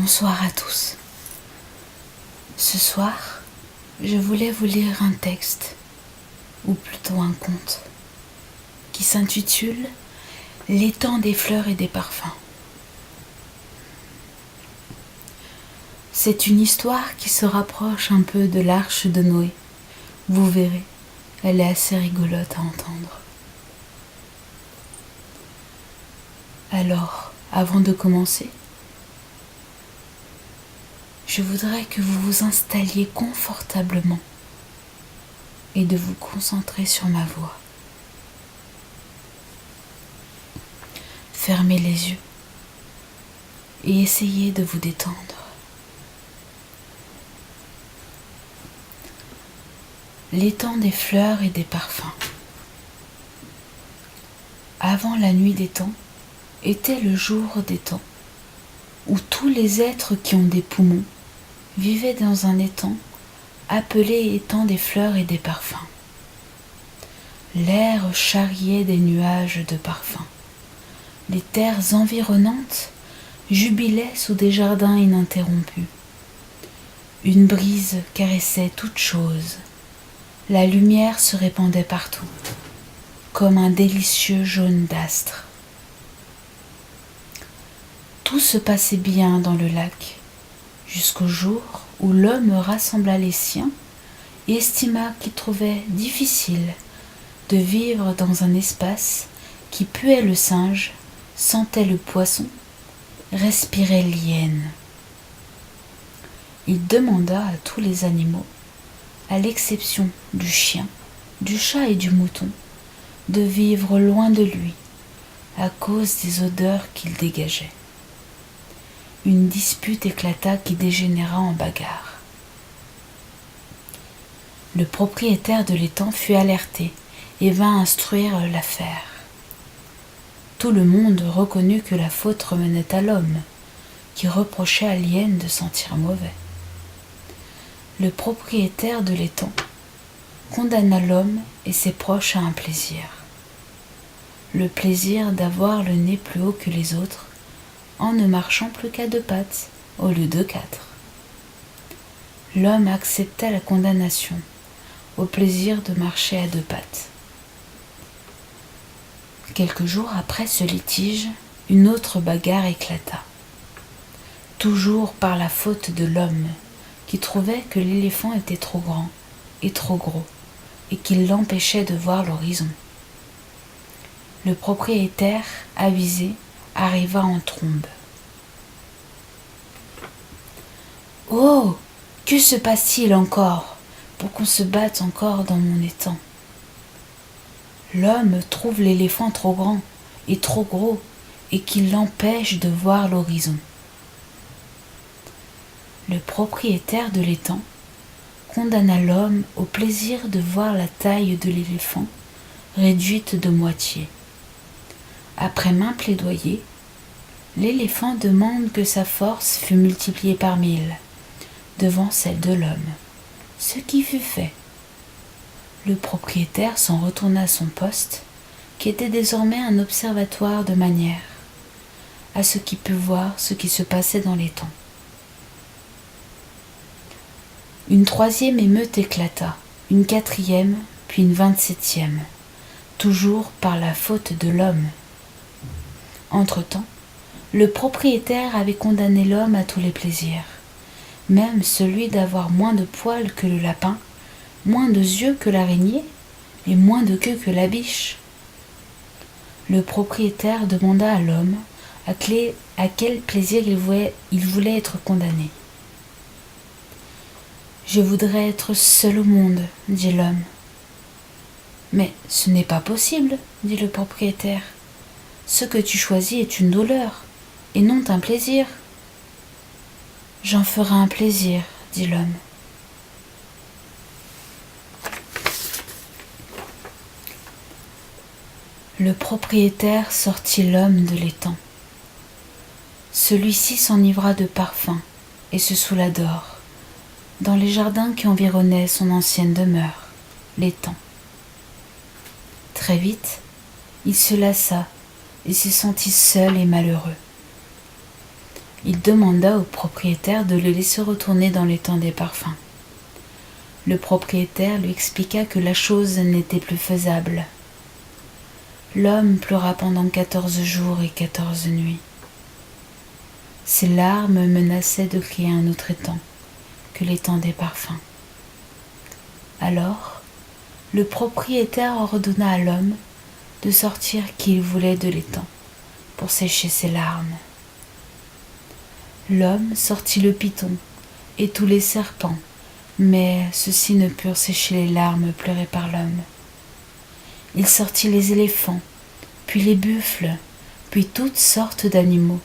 Bonsoir à tous. Ce soir, je voulais vous lire un texte, ou plutôt un conte, qui s'intitule « L'étang des fleurs et des parfums ». C'est une histoire qui se rapproche un peu de l'arche de Noé. Vous verrez, elle est assez rigolote à entendre. Alors, avant de commencer, je voudrais que vous vous installiez confortablement et de vous concentrer sur ma voix. Fermez les yeux et essayez de vous détendre. L'étang des fleurs et des parfums. Avant la nuit des temps était le jour des temps, où tous les êtres qui ont des poumons vivaient dans un étang appelé étang des fleurs et des parfums. L'air charriait des nuages de parfums. Les terres environnantes jubilaient sous des jardins ininterrompus. Une brise caressait toutes choses. La lumière se répandait partout, comme un délicieux jaune d'astre. Tout se passait bien dans le lac, jusqu'au jour où l'homme rassembla les siens et estima qu'il trouvait difficile de vivre dans un espace qui puait le singe, sentait le poisson, respirait l'hyène. Il demanda à tous les animaux, à l'exception du chien, du chat et du mouton, de vivre loin de lui, à cause des odeurs qu'il dégageait. Une dispute éclata qui dégénéra en bagarre. Le propriétaire de l'étang fut alerté et vint instruire l'affaire. Tout le monde reconnut que la faute revenait à l'homme, qui reprochait à l'hyène de sentir mauvais. Le propriétaire de l'étang condamna l'homme et ses proches à un plaisir. Le plaisir d'avoir le nez plus haut que les autres, en ne marchant plus qu'à 2 pattes au lieu de 4. L'homme accepta la condamnation au plaisir de marcher à 2 pattes. Quelques jours après ce litige, une autre bagarre éclata. Toujours par la faute de l'homme, qui trouvait que l'éléphant était trop grand et trop gros, et qu'il l'empêchait de voir l'horizon. Le propriétaire, avisé, arriva en trombe. « Oh, que se passe-t-il encore pour qu'on se batte encore dans mon étang ? L'homme trouve l'éléphant trop grand et trop gros et qu'il l'empêche de voir l'horizon. » Le propriétaire de l'étang condamna l'homme au plaisir de voir la taille de l'éléphant réduite de moitié. Après maints plaidoyers, l'éléphant demande que sa force fût multipliée par 1000 devant celle de l'homme, ce qui fut fait. Le propriétaire s'en retourna à son poste, qui était désormais un observatoire de manière, à ce qu'il pût voir ce qui se passait dans l'étang. Une 3e émeute éclata, une 4e, puis une 27e, toujours par la faute de l'homme. Entre-temps, le propriétaire avait condamné l'homme à tous les plaisirs, même celui d'avoir moins de poils que le lapin, moins de yeux que l'araignée et moins de queue que la biche. Le propriétaire demanda à l'homme à quel plaisir il voulait être condamné. « Je voudrais être seul au monde, dit l'homme. »« Mais ce n'est pas possible, dit le propriétaire. Ce que tu choisis est une douleur, et non un plaisir. »« J'en ferai un plaisir, dit l'homme. » Le propriétaire sortit l'homme de l'étang. Celui-ci s'enivra de parfums et se saoula d'or, dans les jardins qui environnaient son ancienne demeure, l'étang. Très vite, il se lassa et se sentit seul et malheureux. Il demanda au propriétaire de le laisser retourner dans l'étang des parfums. Le propriétaire lui expliqua que la chose n'était plus faisable. L'homme pleura pendant 14 jours et 14 nuits. Ses larmes menaçaient de créer un autre étang que l'étang des parfums. Alors, le propriétaire ordonna à l'homme de sortir qui il voulait de l'étang pour sécher ses larmes. L'homme sortit le python et tous les serpents, mais ceux-ci ne purent sécher les larmes pleurées par l'homme. Il sortit les éléphants, puis les buffles, puis toutes sortes d'animaux,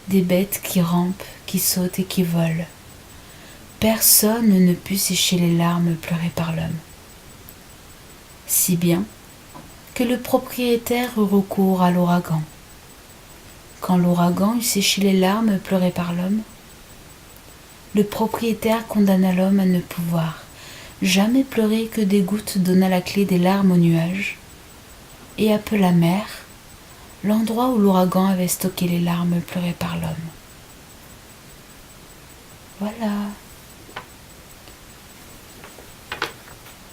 des bêtes qui rampent, qui sautent et qui volent. Personne ne put sécher les larmes pleurées par l'homme. Si bien que le propriétaire eut recours à l'ouragan. Quand l'ouragan eut séché les larmes pleurées par l'homme, le propriétaire condamna l'homme à ne pouvoir jamais pleurer que des gouttes, donna la clé des larmes aux nuages et appela mer l'endroit où l'ouragan avait stocké les larmes pleurées par l'homme. Voilà.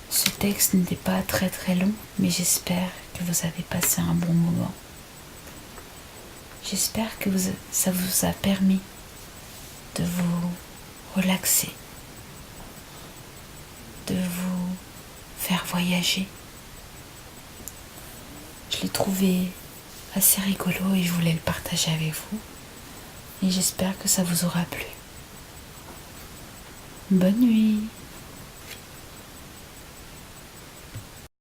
Ce texte n'était pas très très long, mais j'espère que vous avez passé un bon moment. J'espère que ça vous a permis de vous relaxer, de vous faire voyager. Je l'ai trouvé assez rigolo et je voulais le partager avec vous. Et j'espère que ça vous aura plu. Bonne nuit.